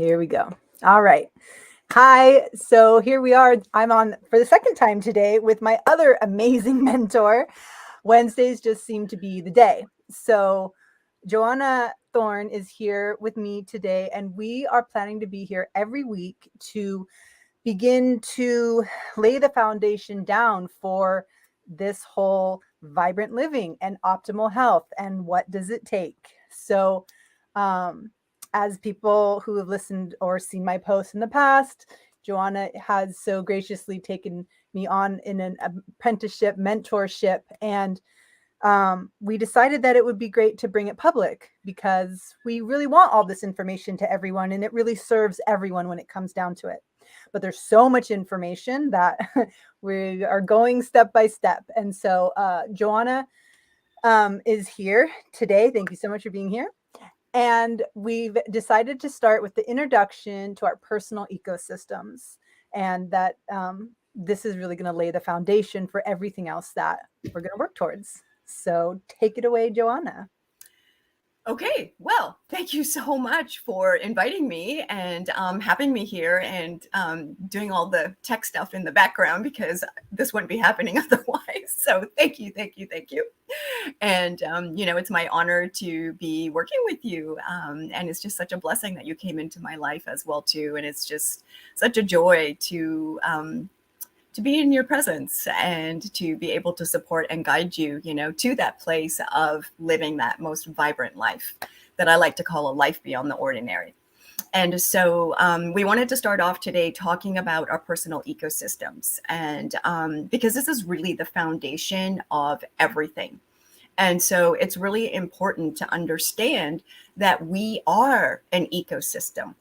Here we go. All right. Hi. So here we are. I'm on for the second time today with my other amazing mentor. Wednesdays just seem to be the day. So Johanna Thorn is here with me today, and we are planning to be here every week to begin to lay the foundation down for this whole vibrant living and optimal health and what does it take. So um, as people who have listened or seen my posts in the past, Johanna has so graciously taken me on in an apprenticeship mentorship, and we decided that it would be great to bring it public because we really want all this information to everyone, and it really serves everyone when it comes down to it. But there's so much information that we are going step by step. And so Johanna is here today. Thank you so much for being here. And we've decided to start with the introduction to our personal ecosystems, and that this is really going to lay the foundation for everything else that we're going to work towards. So take it away, Johanna. Okay, well, thank you so much for inviting me and having me here and doing all the tech stuff in the background because this wouldn't be happening otherwise. So thank you. And, it's my honor to be working with you. And it's just such a blessing that you came into my life as well, too. And it's just such a joy to be in your presence and to be able to support and guide you, to that place of living that most vibrant life that I like to call a life beyond the ordinary. And so we wanted to start off today talking about our personal ecosystems, and because this is really the foundation of everything. And so it's really important to understand that we are an ecosystem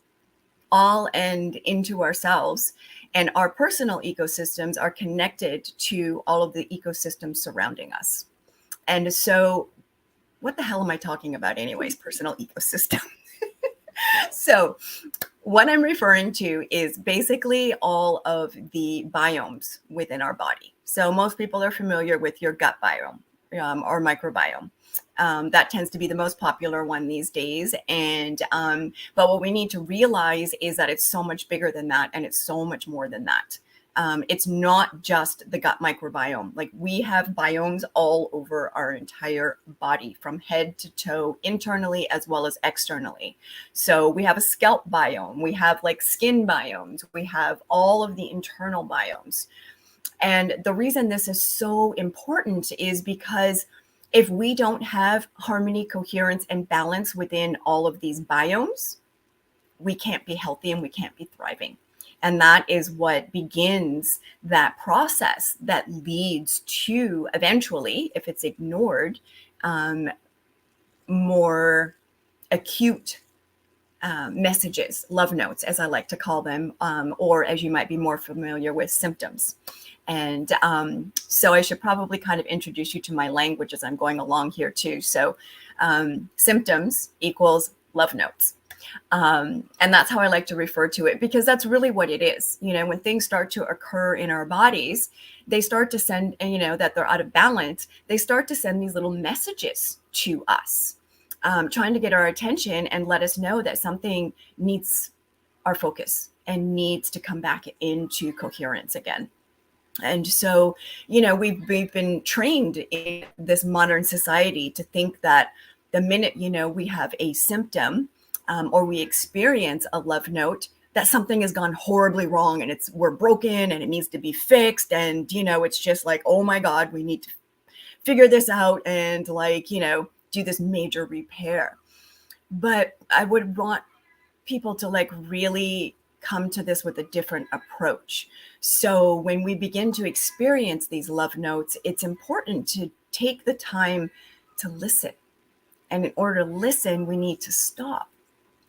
all and into ourselves. And our personal ecosystems are connected to all of the ecosystems surrounding us. And so what the hell am I talking about anyways, personal ecosystem? So what I'm referring to is basically all of the biomes within our body. So most people are familiar with your gut biome or microbiome. That tends to be the most popular one these days. And but what we need to realize is that it's so much bigger than that, and it's so much more than that. It's not just the gut microbiome. Like, we have biomes all over our entire body, from head to toe, internally as well as externally. So we have a scalp biome, we have like skin biomes, we have all of the internal biomes. And the reason this is so important is because if we don't have harmony, coherence, and balance within all of these biomes, we can't be healthy and we can't be thriving. And that is what begins that process that leads to eventually, if it's ignored, more acute messages, love notes, as I like to call them, or as you might be more familiar with, symptoms. And so I should probably kind of introduce you to my language as I'm going along here too. So symptoms equals love notes. And that's how I like to refer to it, because that's really what it is. When things start to occur in our bodies, they start to send, that they're out of balance. They start to send these little messages to us, trying to get our attention and let us know that something needs our focus and needs to come back into coherence again. And so, we've been trained in this modern society to think that the minute, we have a symptom or we experience a love note, that something has gone horribly wrong and we're broken and it needs to be fixed. And, it's just like, oh my God, we need to figure this out and do this major repair. But I would want people to really come to this with a different approach. So when we begin to experience these love notes, it's important to take the time to listen. And in order to listen, we need to stop.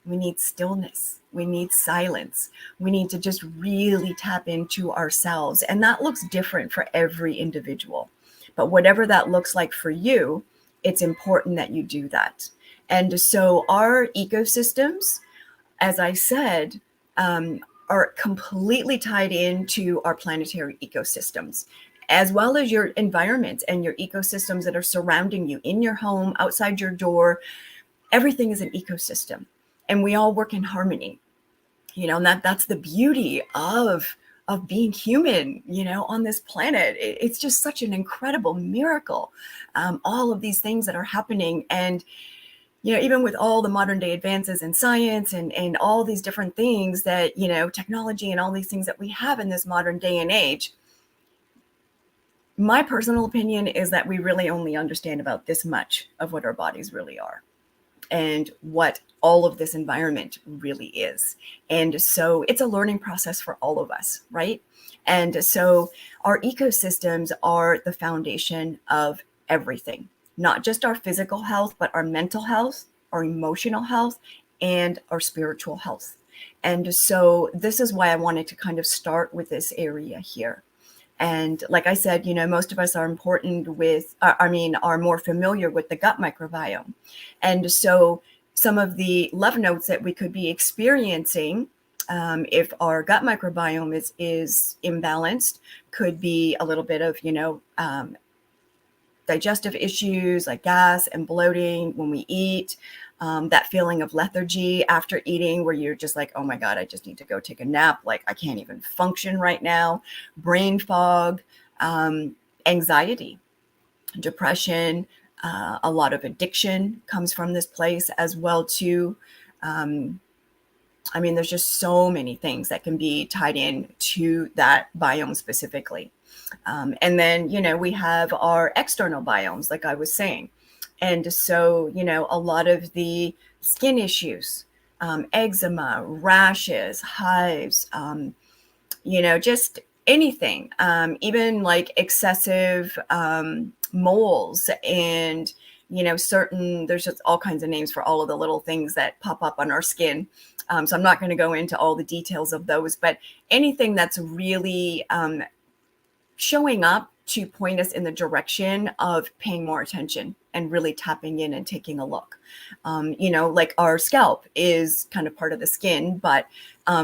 We need stillness. We need silence. We need to just really tap into ourselves. And that looks different for every individual. But whatever that looks like for you, it's important that you do that. And so our ecosystems, as I said, are completely tied into our planetary ecosystems, as well as your environment and your ecosystems that are surrounding you in your home, outside your door. Everything is an ecosystem, and we all work in harmony. And that's the beauty of being human, on this planet. It's just such an incredible miracle. All of these things that are happening. And, even with all the modern day advances in science and all these different things that, technology and all these things that we have in this modern day and age, my personal opinion is that we really only understand about this much of what our bodies really are and what all of this environment really is. And so it's a learning process for all of us, right? And so our ecosystems are the foundation of everything, not just our physical health, but our mental health, our emotional health, and our spiritual health. And so this is why I wanted to kind of start with this area here. And like I said, most of us are are more familiar with the gut microbiome. And so some of the love notes that we could be experiencing, if our gut microbiome is imbalanced, could be a little bit of, digestive issues like gas and bloating when we eat, that feeling of lethargy after eating where you're just like, oh my God, I just need to go take a nap. Like I can't even function right now. Brain fog, anxiety, depression, a lot of addiction comes from this place as well too. There's just so many things that can be tied in to that biome specifically. And then, we have our external biomes, like I was saying. And so, a lot of the skin issues, eczema, rashes, hives, just anything, even like excessive moles and, there's just all kinds of names for all of the little things that pop up on our skin. So I'm not going to go into all the details of those, but anything that's really showing up to point us in the direction of paying more attention and really tapping in and taking a look. Like our scalp is kind of part of the skin, but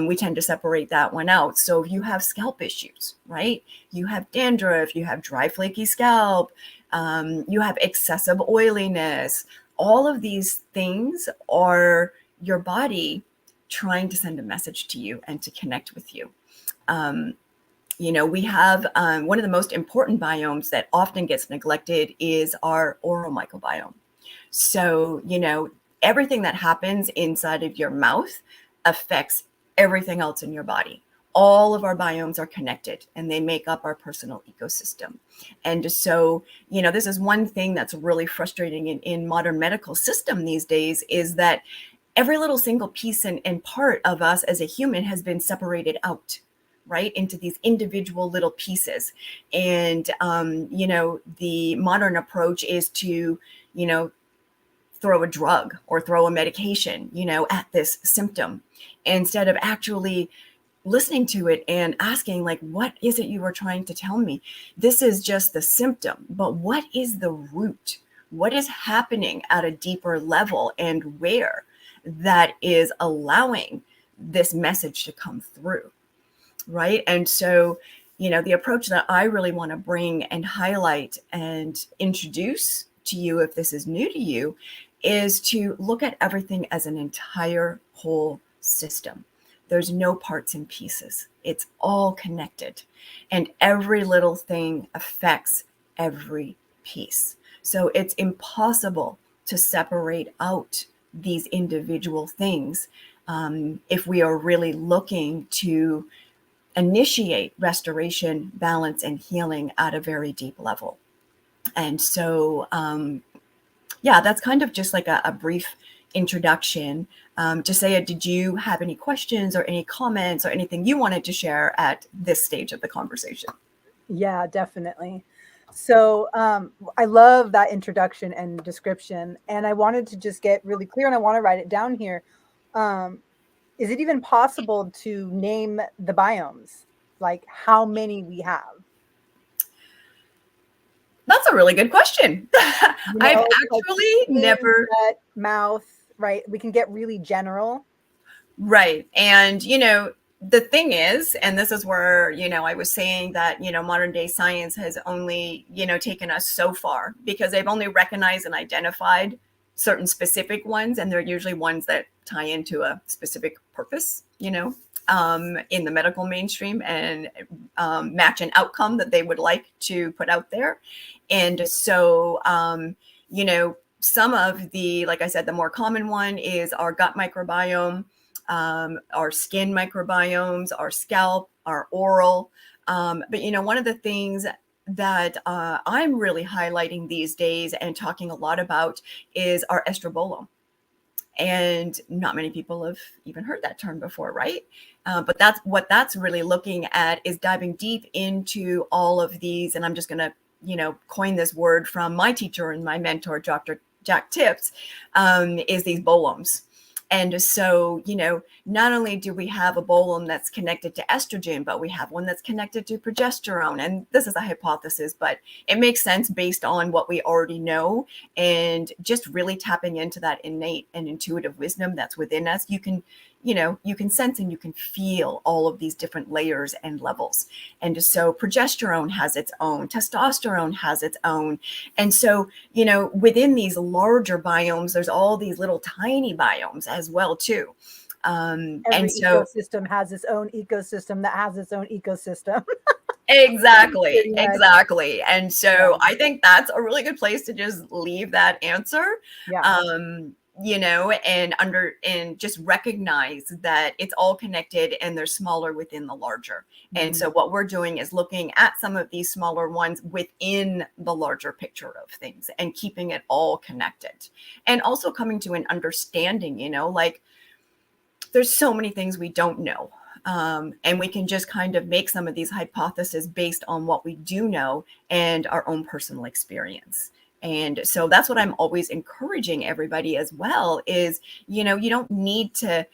we tend to separate that one out. So if you have scalp issues, right? You have dandruff, you have dry, flaky scalp, you have excessive oiliness. All of these things are your body trying to send a message to you and to connect with you. We have one of the most important biomes that often gets neglected is our oral microbiome. So, everything that happens inside of your mouth affects everything else in your body. All of our biomes are connected and they make up our personal ecosystem. And so, this is one thing that's really frustrating in modern medical system these days is that every little single piece and part of us as a human has been separated out, right, into these individual little pieces. And, the modern approach is to, throw a drug or throw a medication, at this symptom instead of actually listening to it and asking, like, what is it you were trying to tell me? This is just the symptom, but what is the root? What is happening at a deeper level and where that is allowing this message to come through? Right. And so, the approach that I really want to bring and highlight and introduce to you, if this is new to you, is to look at everything as an entire whole system. There's no parts and pieces. It's all connected. And every little thing affects every piece. So it's impossible to separate out these individual things if we are really looking to initiate restoration, balance, and healing at a very deep level. And so, that's kind of just like a brief introduction. Josiah, did you have any questions or any comments or anything you wanted to share at this stage of the conversation? Yeah, definitely. So I love that introduction and description. And I wanted to just get really clear, and I want to write it down here. Is it even possible to name the biomes, like how many we have? That's a really good question. I've actually never. Gut, mouth, right? We can get really general. Right. And, the thing is, and this is where, I was saying that, modern day science has only, taken us so far because they've only recognized and identified certain specific ones, and they're usually ones that tie into a specific purpose, in the medical mainstream, and match an outcome that they would like to put out there. And so, some of the, like I said, the more common one is our gut microbiome, our skin microbiomes, our scalp, our oral. But one of the things that I'm really highlighting these days and talking a lot about is our estrobolome. And not many people have even heard that term before, right? But that's really looking at, is diving deep into all of these. And I'm just going to, coin this word from my teacher and my mentor, Dr. Jack Tips, is these bolomes. And so, not only do we have a bolome that's connected to estrogen, but we have one that's connected to progesterone. And this is a hypothesis, but it makes sense based on what we already know. And just really tapping into that innate and intuitive wisdom that's within us, you can sense and you can feel all of these different layers and levels. And so progesterone has its own, testosterone has its own. And so, within these larger biomes, there's all these little tiny biomes as well too. Every and so ecosystem has its own ecosystem that has its own ecosystem. exactly. And so Yeah. I think that's a really good place to just leave that answer. Yeah. And just recognize that it's all connected and they're smaller within the larger. And so what we're doing is looking at some of these smaller ones within the larger picture of things and keeping it all connected, and also coming to an understanding, like there's so many things we don't know. And we can just kind of make some of these hypotheses based on what we do know and our own personal experience. And so that's what I'm always encouraging everybody as well is, you don't need to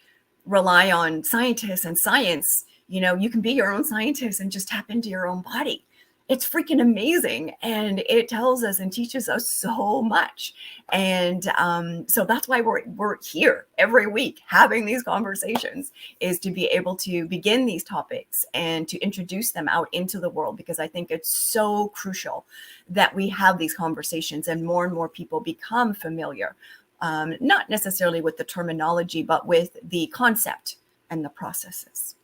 rely on scientists and science. You can be your own scientist and just tap into your own body. It's freaking amazing. And it tells us and teaches us so much. And so that's why we're here every week having these conversations, is to be able to begin these topics and to introduce them out into the world, because I think it's so crucial that we have these conversations and more people become familiar, not necessarily with the terminology, but with the concept and the processes.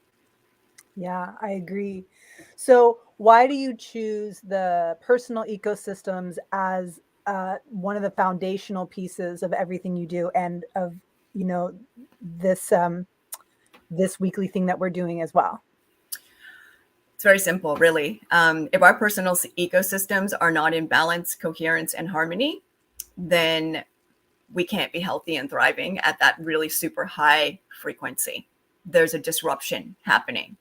Yeah, I agree. So, why do you choose the personal ecosystems as one of the foundational pieces of everything you do, and of this this weekly thing that we're doing as well? It's very simple, really. If our personal ecosystems are not in balance, coherence, and harmony, then we can't be healthy and thriving at that really super high frequency. There's a disruption happening.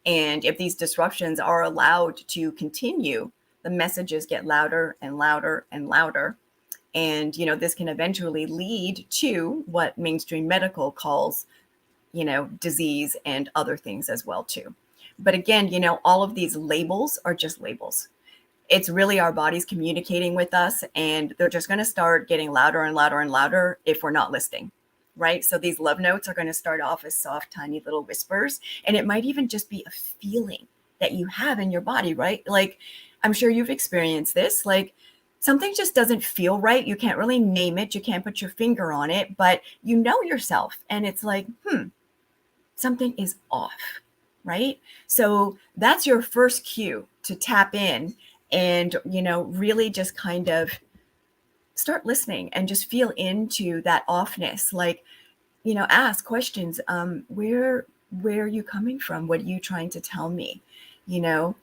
And if these disruptions are allowed to continue, the messages get louder and louder and louder. And, this can eventually lead to what mainstream medical calls, disease and other things as well, too. But again, all of these labels are just labels. It's really our bodies communicating with us, and they're just going to start getting louder and louder and louder if we're not listening. Right? So these love notes are going to start off as soft, tiny little whispers. And it might even just be a feeling that you have in your body, right? Like, I'm sure you've experienced this. Like, something just doesn't feel right. You can't really name it. You can't put your finger on it, but you know yourself. And it's like, something is off, right? So that's your first cue to tap in and, really just kind of start listening and just feel into that offness. Like, ask questions. Where are you coming from? What are you trying to tell me? Feel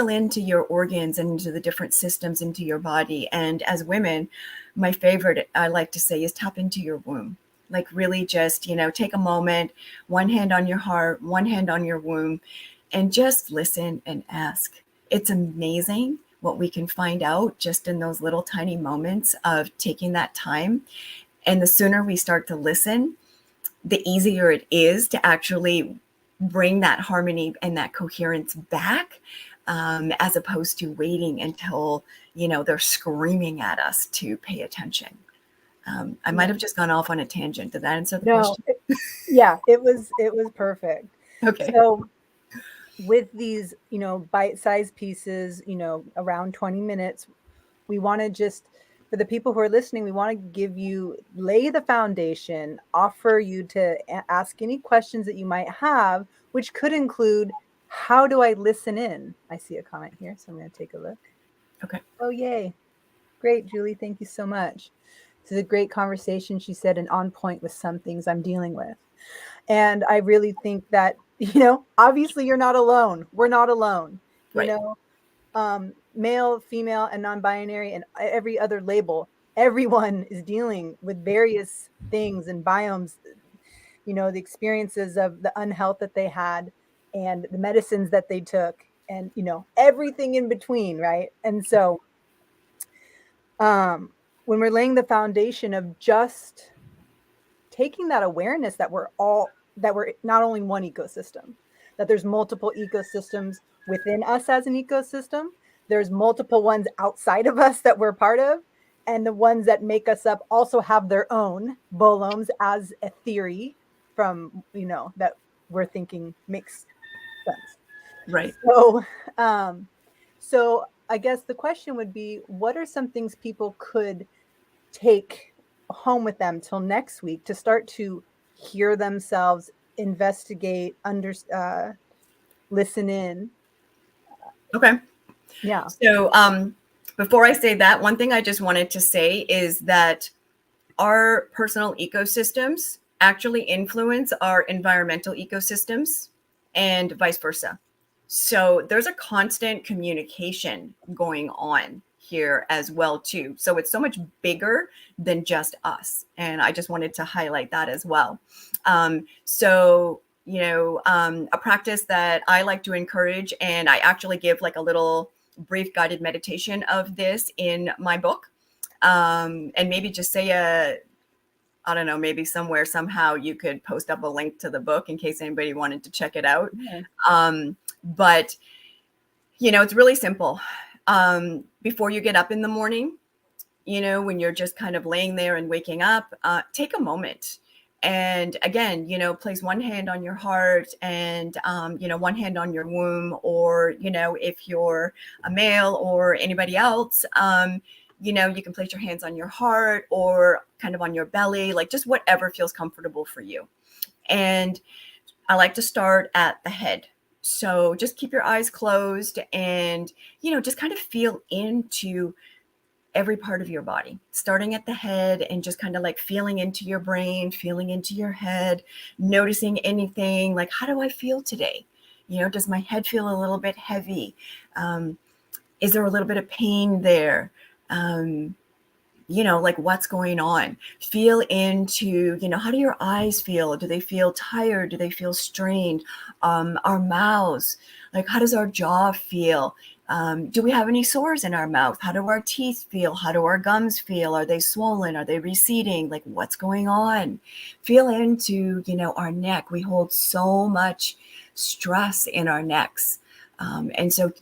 into your organs and into the different systems into your body. And as women, my favorite, I like to say, is tap into your womb. Like, really just, take a moment, one hand on your heart, one hand on your womb, and just listen and ask. It's amazing what we can find out just in those little tiny moments of taking that time. And the sooner we start to listen, the easier it is to actually bring that harmony and that coherence back, as opposed to waiting until, they're screaming at us to pay attention. I might have just gone off on a tangent. Did that answer the question? Yeah, it was perfect. Okay. So, with these, bite-sized pieces, around 20 minutes, we want to just for the people who are listening, we want to lay the foundation, offer you to ask any questions that you might have, which could include, how do I listen in? I see a comment here, so I'm going to take a look. Okay. Oh, yay. Great, Julie. Thank you so much. This is a great conversation, she said, and on point with some things I'm dealing with. And I really think that, obviously you're not alone. We're not alone. Right. Male, female, and non-binary, and every other label, everyone is dealing with various things and biomes, the experiences of the unhealth that they had and the medicines that they took, and everything in between, right? And so when we're laying the foundation of just taking that awareness that we're not only one ecosystem, that there's multiple ecosystems within us as an ecosystem, there's multiple ones outside of us that we're part of, and the ones that make us up also have their own bolomes as a theory from, that we're thinking makes sense. Right. So I guess the question would be, what are some things people could take home with them till next week to start to hear themselves, investigate, listen in? Okay. Yeah. So before I say that, one thing I just wanted to say is that our personal ecosystems actually influence our environmental ecosystems and vice versa. So there's a constant communication going on here as well too. So it's so much bigger than just us. And I just wanted to highlight that as well. A practice that I like to encourage, and I actually give like a little brief guided meditation of this in my book. And maybe just say I don't know, maybe somewhere, somehow you could post up a link to the book in case anybody wanted to check it out. Yeah. But, it's really simple. Before you get up in the morning, when you're just kind of laying there and waking up, take a moment. And again, place one hand on your heart and, one hand on your womb, or, if you're a male or anybody else, you can place your hands on your heart or kind of on your belly, like just whatever feels comfortable for you. And I like to start at the head. So just keep your eyes closed and, just kind of feel into every part of your body, starting at the head and just kind of like feeling into your brain, feeling into your head, noticing anything like, how do I feel today? Does my head feel a little bit heavy? Is there a little bit of pain there? Like what's going on? Feel into, how do your eyes feel? Do they feel tired? Do they feel strained? Our mouths, like how does our jaw feel? Do we have any sores in our mouth? How do our teeth feel? How do our gums feel? Are they swollen? Are they receding? Like what's going on? Feel into, our neck. We hold so much stress in our necks. And so,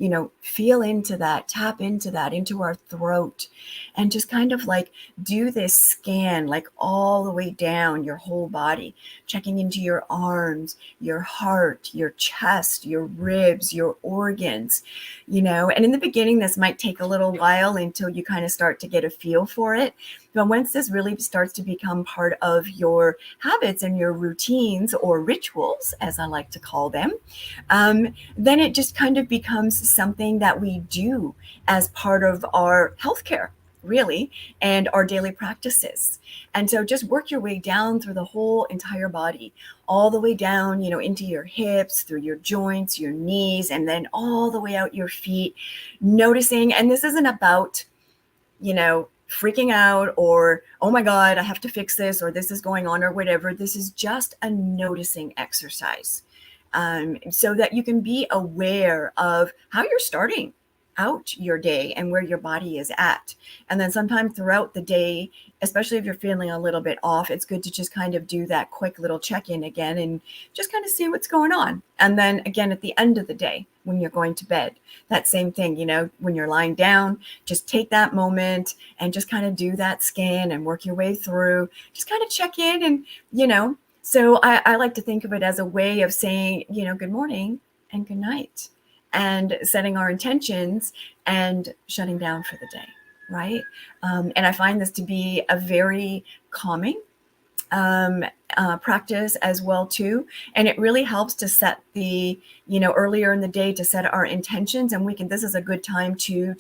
feel into that, tap into that, into our throat, and just kind of like do this scan, like all the way down your whole body, checking into your arms, your heart, your chest, your ribs, your organs, and in the beginning, this might take a little while until you kind of start to get a feel for it. But once this really starts to become part of your habits and your routines or rituals, as I like to call them, then it just kind of becomes something that we do as part of our healthcare, really, and our daily practices. And so just work your way down through the whole entire body, all the way down, into your hips, through your joints, your knees, and then all the way out your feet, noticing. And this isn't about, freaking out or, oh my God, I have to fix this, or this is going on, or whatever. This is just a noticing exercise. So that you can be aware of how you're starting out your day and where your body is at. And then sometime throughout the day, especially if you're feeling a little bit off, it's good to just kind of do that quick little check-in again and just kind of see what's going on. And then again, at the end of the day, when you're going to bed, that same thing, when you're lying down, just take that moment and just kind of do that scan and work your way through, just kind of check in and, so I like to think of it as a way of saying, good morning and good night, and setting our intentions and shutting down for the day. right? And I find this to be a very calming practice as well too. And it really helps to set the, earlier in the day to set our intentions. And this is a good time to,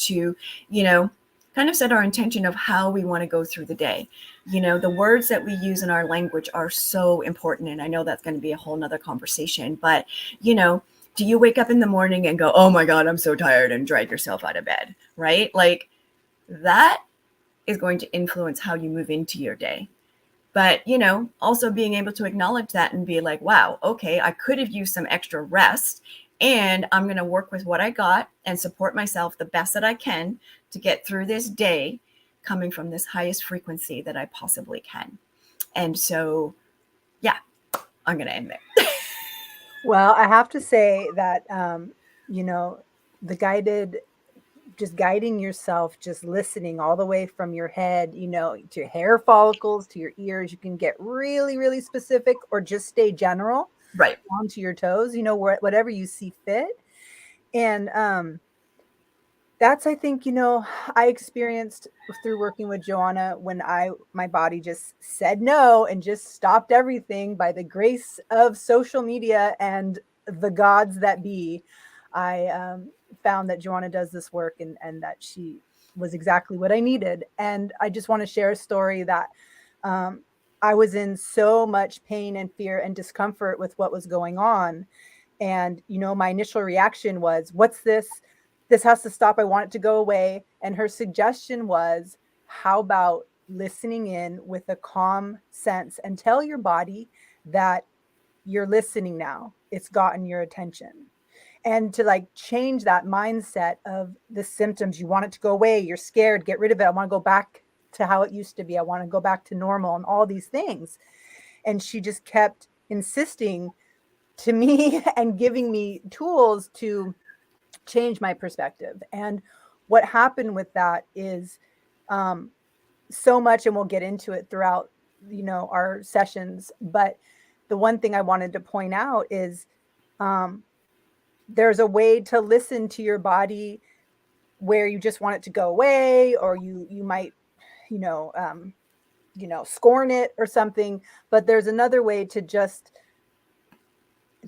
kind of set our intention of how we want to go through the day. The words that we use in our language are so important. And I know that's going to be a whole nother conversation, but, do you wake up in the morning and go, oh my God, I'm so tired, and drag yourself out of bed, right? Like that is going to influence how you move into your day. But, also being able to acknowledge that and be like, wow, okay, I could have used some extra rest, and I'm going to work with what I got and support myself the best that I can to get through this day coming from this highest frequency that I possibly can. And so, yeah, I'm going to end there. Well, I have to say that, you know, the just guiding yourself, just listening all the way from your head, to your hair follicles, to your ears. You can get really, really specific or just stay general Right. down to your toes, whatever you see fit. And that's, I think, I experienced through working with Johanna when my body just said no and just stopped everything by the grace of social media and the gods that be. I found that Johanna does this work, and that she was exactly what I needed. And I just want to share a story that I was in so much pain and fear and discomfort with what was going on. And, my initial reaction was, what's this? This has to stop. I want it to go away. And her suggestion was, how about listening in with a calm sense and tell your body that you're listening now. It's gotten your attention. And to like change that mindset of the symptoms. You want it to go away. You're scared. Get rid of it. I want to go back to how it used to be. I want to go back to normal and all these things. And she just kept insisting to me and giving me tools to change my perspective. And what happened with that is so much, and we'll get into it throughout, our sessions. But the one thing I wanted to point out is there's a way to listen to your body where you just want it to go away, or you might, scorn it or something. But there's another way to just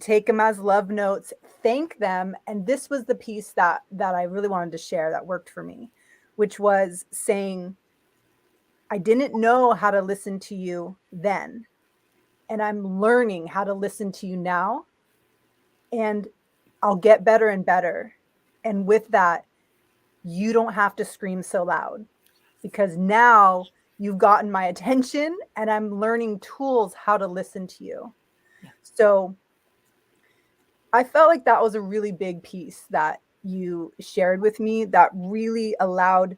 take them as love notes, thank them. And this was the piece that I really wanted to share that worked for me, which was saying, I didn't know how to listen to you then, and I'm learning how to listen to you now, and I'll get better and better. And with that, you don't have to scream so loud, because now you've gotten my attention and I'm learning tools how to listen to you. Yeah. So I felt like that was a really big piece that you shared with me that really allowed,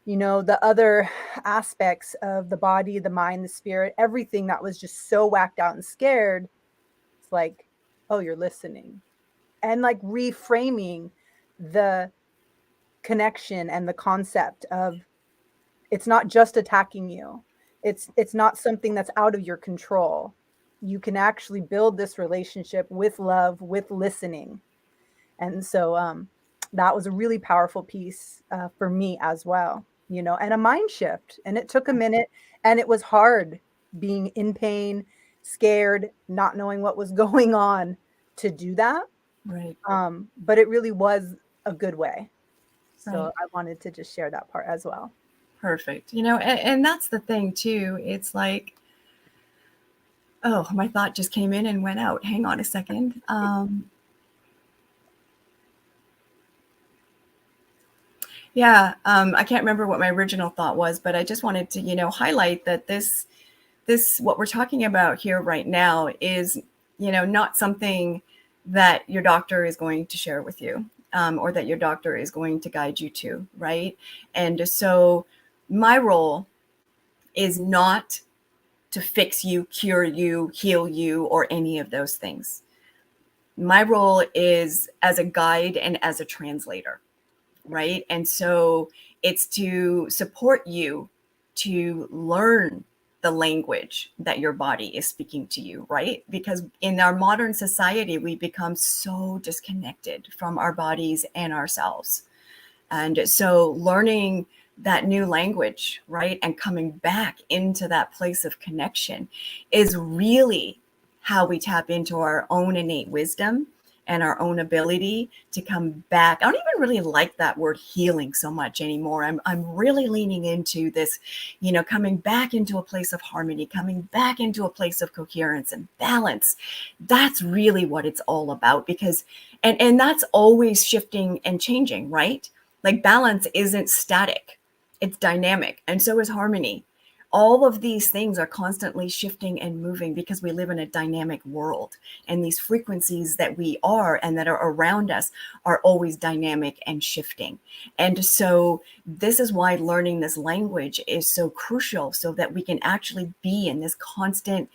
the other aspects of the body, the mind, the spirit, everything that was just so whacked out and scared. It's like, oh, you're listening. And like reframing the connection and the concept of, it's not just attacking you. It's not something that's out of your control. You can actually build this relationship with love, with listening. And so that was a really powerful piece for me as well, and a mind shift. And it took a minute, and it was hard being in pain, scared, not knowing what was going on to do that. Right. But it really was a good way. So Right. I wanted to just share that part as well. Perfect. And that's the thing too. It's like, oh, my thought just came in and went out. Hang on a second. Yeah, I can't remember what my original thought was, but I just wanted to, highlight that this what we're talking about here right now is, not something that your doctor is going to share with you, or that your doctor is going to guide you to, right? And so my role is not to fix you, cure you, heal you, or any of those things. My role is as a guide and as a translator, right? And so it's to support you to learn the language that your body is speaking to you, right? Because in our modern society, we become so disconnected from our bodies and ourselves. And so learning that new language, right? And coming back into that place of connection is really how we tap into our own innate wisdom and our own ability to come back. I don't even really like that word healing so much anymore. I'm really leaning into this, coming back into a place of harmony, coming back into a place of coherence and balance. That's really what it's all about, because and that's always shifting and changing, right? Like balance isn't static. It's dynamic, and so is harmony. All of these things are constantly shifting and moving because we live in a dynamic world. And these frequencies that we are and that are around us are always dynamic and shifting. And so this is why learning this language is so crucial, so that we can actually be in this constant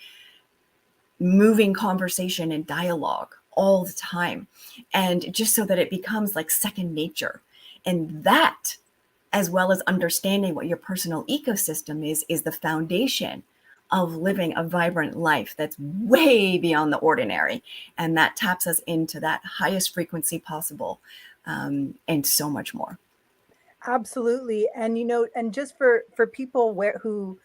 moving conversation and dialogue all the time. And just so that it becomes like second nature. And that, as well as understanding what your personal ecosystem is the foundation of living a vibrant life that's way beyond the ordinary. And that taps us into that highest frequency possible, and so much more. Absolutely. And and just for people who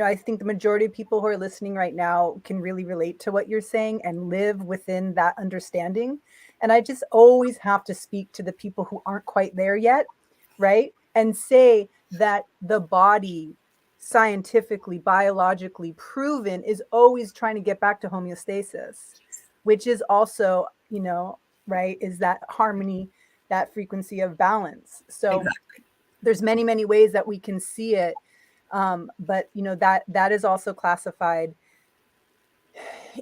I think the majority of people who are listening right now can really relate to what you're saying and live within that understanding. And I just always have to speak to the people who aren't quite there yet, right? And say that the body, scientifically, biologically proven, is always trying to get back to homeostasis, which is also, right, is that harmony, that frequency of balance. So Exactly. there's many, many ways that we can see it. But that is also classified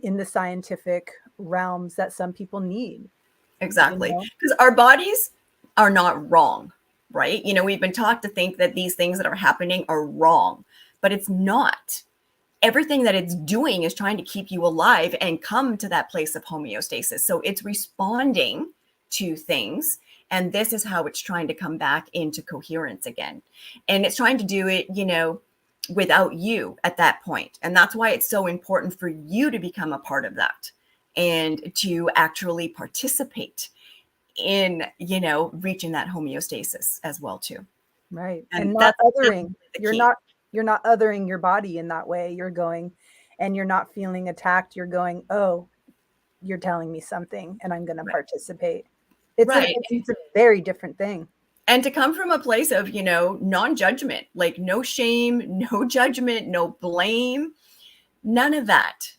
in the scientific realms that some people need. Exactly. Because our bodies are not wrong, right? We've been taught to think that these things that are happening are wrong, but it's not. Everything that it's doing is trying to keep you alive and come to that place of homeostasis. So it's responding to things. And this is how it's trying to come back into coherence again. And it's trying to do it, without you at that point. And that's why it's so important for you to become a part of that and to actually participate in, reaching that homeostasis as well too. Right. And And not that's othering. the You're key. not othering your body in that way. You're going, and you're not feeling attacked. You're going, oh, you're telling me something and I'm going to Right. participate. It's Right. a very different thing. And to come from a place of, non-judgment, like no shame, no judgment, no blame, none of that.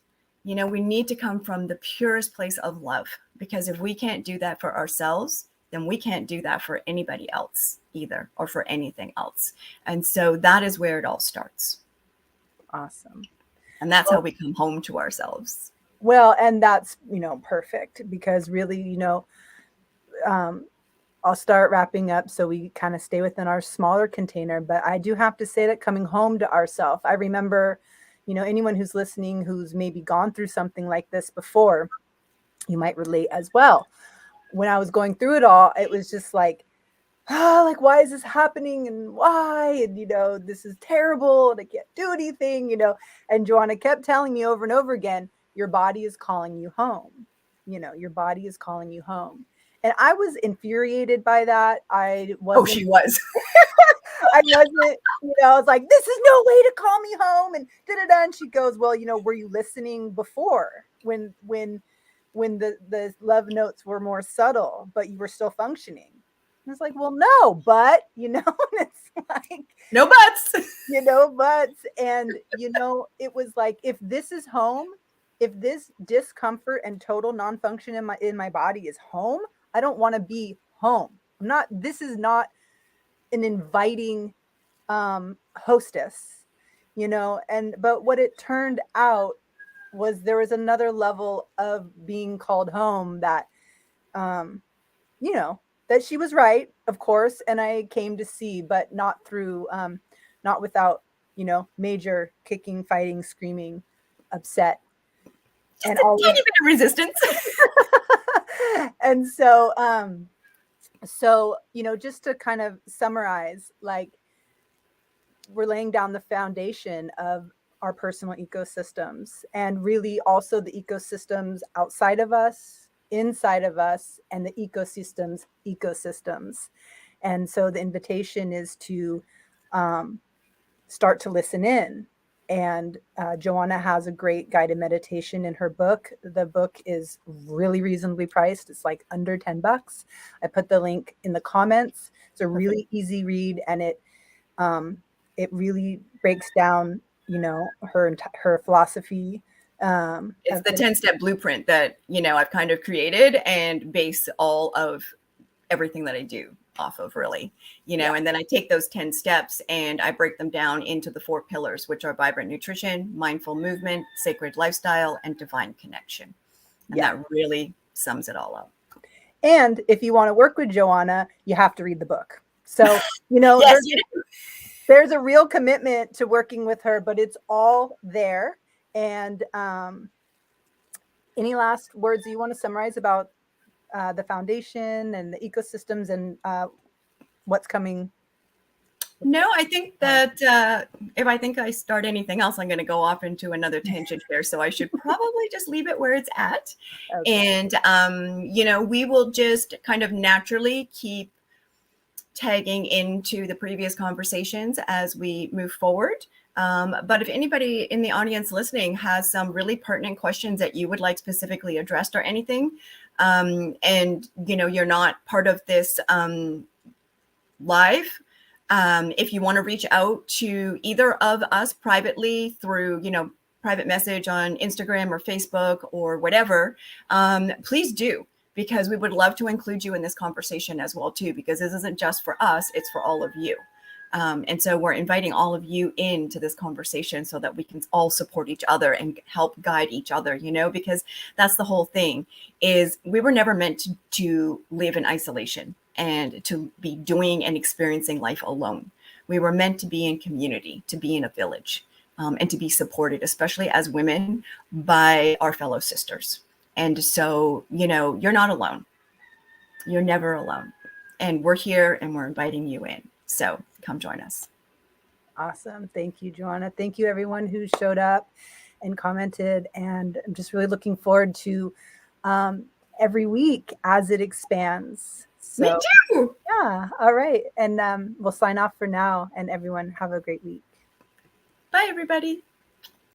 We need to come from the purest place of love, because if we can't do that for ourselves, then we can't do that for anybody else either, or for anything else. And so that is where it all starts. Awesome. And that's how we come home to ourselves. Well, and that's, perfect, because really, I'll start wrapping up so we kind of stay within our smaller container. But I do have to say that coming home to ourself, I remember, anyone who's listening who's maybe gone through something like this before, you might relate as well. When I was going through it all, it was just like, like, why is this happening? And why? And, this is terrible. And I can't do anything, And Johanna kept telling me over and over again, your body is calling you home. Your body is calling you home. And I was infuriated by that. I Oh, wasn't, she was. I wasn't, I was like, this is no way to call me home. And da-da-da. And she goes, well, were you listening before when the love notes were more subtle, but you were still functioning? And it's like, well, no, but, and it's like, No buts. but, and, it was like, if this is home, if this discomfort and total non-function in my body is home, I don't want to be home. This is not an inviting hostess, but what it turned out was there was another level of being called home that, that she was right, of course, and I came to see, but not through, not without, major kicking, fighting, screaming, upset, Just and a all tiny bit of resistance. and so just to kind of summarize, like, we're laying down the foundation of our personal ecosystems, and really also the ecosystems outside of us, inside of us, and the ecosystems. And so the invitation is to start to listen in. And Johanna has a great guided meditation in her book. The book is really reasonably priced. It's like under $10. I put the link in the comments. It's a really easy read, and it really breaks down, her philosophy. It's the 10-step blueprint that, I've kind of created and base all of everything that I do off of, really, and then I take those 10 steps and I break them down into the 4 pillars, which are vibrant nutrition, mindful movement, sacred lifestyle, and divine connection. And that really sums it all up. And if you want to work with Johanna, you have to read the book. So, yes, you do. There's a real commitment to working with her, but it's all there. And any last words you want to summarize about the foundation and the ecosystems and what's coming? No, I think that if I think I start anything else, I'm going to go off into another tangent here. So I should probably just leave it where it's at. Okay. And, we will just kind of naturally keep tagging into the previous conversations as we move forward. But if anybody in the audience listening has some really pertinent questions that you would like specifically addressed or anything, and, you're not part of this live, if you want to reach out to either of us privately through, private message on Instagram or Facebook or whatever, please do, because we would love to include you in this conversation as well too, because this isn't just for us, it's for all of you. And so we're inviting all of you into this conversation so that we can all support each other and help guide each other, because that's the whole thing, is we were never meant to live in isolation and to be doing and experiencing life alone. We were meant to be in community, to be in a village, and to be supported, especially as women, by our fellow sisters. And so, you're not alone. You're never alone. And we're here and we're inviting you in. So come join us. Awesome. Thank you, Johanna. Thank you, everyone who showed up and commented. And I'm just really looking forward to every week as it expands. So, me too. Yeah. All right. And we'll sign off for now. And everyone have a great week. Bye, everybody.